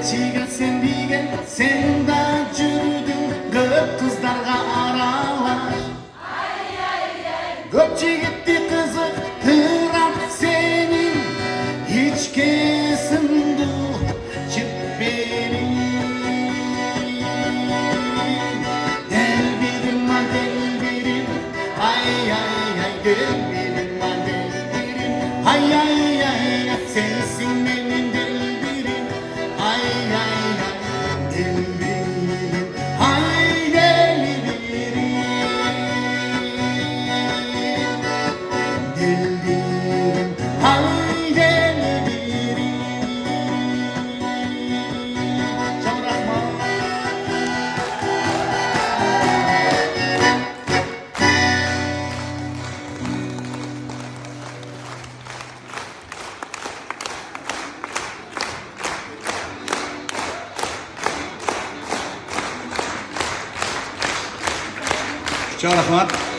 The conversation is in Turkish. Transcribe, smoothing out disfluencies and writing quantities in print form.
Elçiga sen digen sen da yürüdün köp kızlarga aralaş. Köp jigitти kızıktıran senin hiç kesimdu çıkberin. Delbirim ma delbirim, ay ay ay delbirim ma delbirim, ay ay ay sensin benim delbirim, ay ay ay delbirim, ay delbirim, delbirim, ay delbirim. Çok rahmat. Çok rahmat.